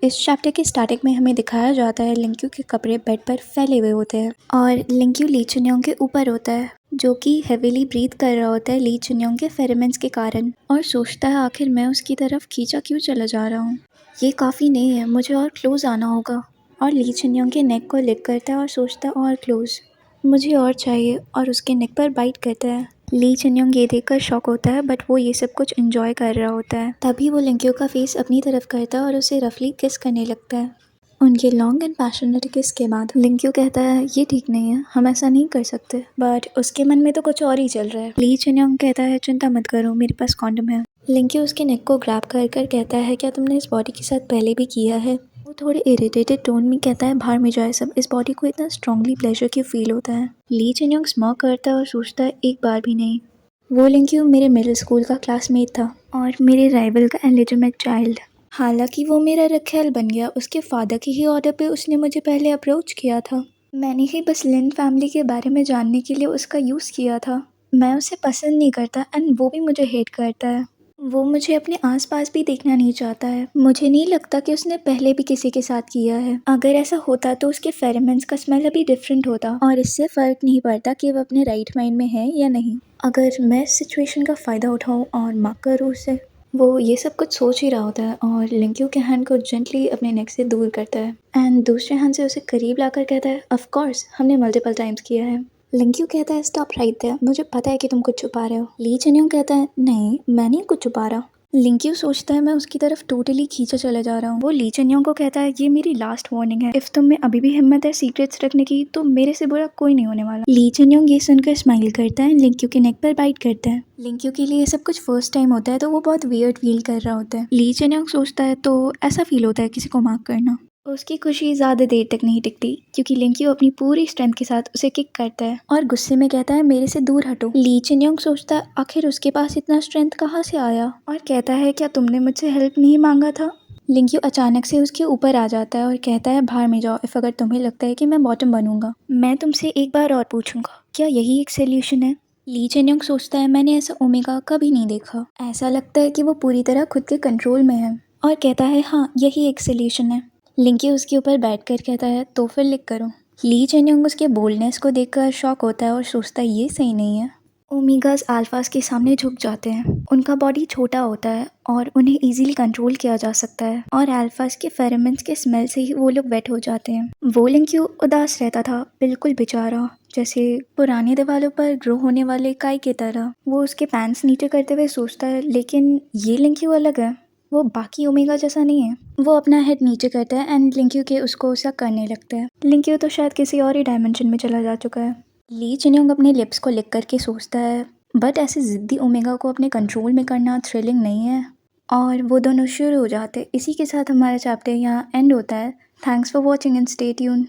इस चैप्टर के स्टार्टिंग में हमें दिखाया जाता है लिंक्यू के कपड़े बेड पर फैले हुए होते हैं और लिंक्यू ली चुन्योंग के ऊपर होता है जो कि हेविली ब्रीथ कर रहा होता है ली चुन्योंग के फेरोमोन्स के कारण और सोचता है आखिर मैं उसकी तरफ खींचा क्यों चला जा रहा हूँ, ये काफ़ी नहीं है, मुझे और क्लोज आना होगा। और ली चुन्योंग के नेक को लिक करता है और सोचता है और क्लोज, मुझे और चाहिए, और उसके नेक पर बाइट करता है। ली चुन्योंग ये देखकर शॉक होता है बट वो ये सब कुछ एंजॉय कर रहा होता है। तभी वो लिंक्यू का फेस अपनी तरफ करता है और उसे रफली किस करने लगता है। उनके लॉन्ग एंड पैशनेट किस के बाद लिंक्यू कहता है ये ठीक नहीं है, हम ऐसा नहीं कर सकते, बट उसके मन में तो कुछ और ही चल रहा है। ली चुन्योंग कहता है चिंता मत करो, मेरे पास कॉन्डम है। लिंक्यू उसके नेक को ग्रैब कर कर कहता है क्या तुमने इस बॉडी के साथ पहले भी किया है? वो थोड़े इरिटेटेड टोन में कहता है बाहर में जाए सब, इस बॉडी को इतना स्ट्रांगली प्लेजर क्यों फील होता है? ली चुन्योंग स्मॉक करता है और सोचता है एक बार भी नहीं। वो लिंक्यू मेरे मिडिल स्कूल का क्लासमेट था और मेरे राइवल का इलेजिटिमेट चाइल्ड। हालांकि वो मेरा रखैल बन गया, उसके फादर के ही ऑर्डर पे उसने मुझे पहले अप्रोच किया था। मैंने ही बस लिन फैमिली के बारे में जानने के लिए उसका यूज़ किया था। मैं उसे पसंद नहीं करता एंड वो भी मुझे हेट करता है। वो मुझे अपने आसपास भी देखना नहीं चाहता है। मुझे नहीं लगता कि उसने पहले भी किसी के साथ किया है। अगर ऐसा होता तो उसके फेरोमोन्स का स्मेल अभी डिफरेंट होता और इससे फ़र्क नहीं पड़ता कि वो अपने राइट माइंड में है या नहीं। अगर मैं इस सिचुएशन का फ़ायदा उठाऊँ और माफ करूँ उसे। वो ये सब कुछ सोच ही रहा होता है और लिंक्यू के हैंड को जेंटली अपने नेक से दूर करता है एंड दूसरे हैंड से उसे करीब लाकर कहता है ऑफ कोर्स हमने मल्टीपल टाइम्स किया है। लिंक्यू कहता है स्टॉप राइट देयर, मुझे पता है कि तुम कुछ छुपा रहे हो। ली चुन्योंग कहता है नहीं मैं नहीं कुछ छुपा रहा। लिंक्यू सोचता है मैं उसकी तरफ टोटली खींचा चला जा रहा हूँ। वो ली चुन्योंग को कहता है ये मेरी लास्ट वार्निंग है, इफ तुम में अभी भी हिम्मत है सीक्रेट्स रखने की तो मेरे से बुरा कोई नहीं होने वाला। ली चुन्योंग ये सुनकर स्माइल करता है, लिंक्यू के नेक पर बाइट करता है। लिंक्यू के लिए ये सब कुछ फर्स्ट टाइम होता है तो वो बहुत वियर्ड फील कर रहा होता है। ली चुन्योंग सोचता है तो ऐसा फील होता है किसी को मार्क करना। उसकी खुशी ज़्यादा देर तक नहीं टिकती क्योंकि लिंक्यू अपनी पूरी स्ट्रेंथ के साथ उसे किक करता है और गुस्से में कहता है मेरे से दूर हटो। ली चुन्योंग सोचता है आखिर उसके पास इतना स्ट्रेंथ कहाँ से आया और कहता है क्या तुमने मुझसे हेल्प नहीं मांगा था? लिंक्यू अचानक से उसके ऊपर आ जाता है और कहता है बाहर में जाओ इफ अगर तुम्हें लगता है कि मैं बॉटम बनूंगा। मैं तुमसे एक बार और पूछूंगा, क्या यही एक सोल्यूशन है? ली चुन्योंग सोचता है मैंने ऐसा ओमेगा कभी नहीं देखा, ऐसा लगता है कि वो पूरी तरह खुद के कंट्रोल में है और कहता है हाँ यही एक सोल्यूशन है। लिंक्यू उसके ऊपर बैठकर कहता है तो फिर लिख करो। ली चुन्योंग उसके बोल्डनेस को देखकर शॉक होता है और सोचता है ये सही नहीं है। ओमेगास अल्फास के सामने झुक जाते हैं। उनका बॉडी छोटा होता है और उन्हें इजीली कंट्रोल किया जा सकता है और अल्फास के फेरोमोन्स के स्मेल से ही वो लोग वेट हो जाते हैं। वो लिंक्यू उदास रहता था, बिल्कुल बेचारा, जैसे पुराने दीवारों पर ग्रो होने वाले काई की तरह। वो उसके पैंट्स नीचे करते हुए सोचता है लेकिन ये लिंक्यू अलग है, वो बाकी ओमेगा जैसा नहीं है। वो अपना हेड नीचे करता है एंड लिंक्यू के उसको सा करने लगता है। लिंक्यू तो शायद किसी और ही डायमेंशन में चला जा चुका है। ली चुन्योंग अपने लिप्स को लिक करके सोचता है बट ऐसे ज़िद्दी ओमेगा को अपने कंट्रोल में करना थ्रिलिंग नहीं है और वो दोनों शुरू हो जाते। इसी के साथ हमारा चैप्टर यहाँ एंड होता है। Thanks for watching and stay tuned.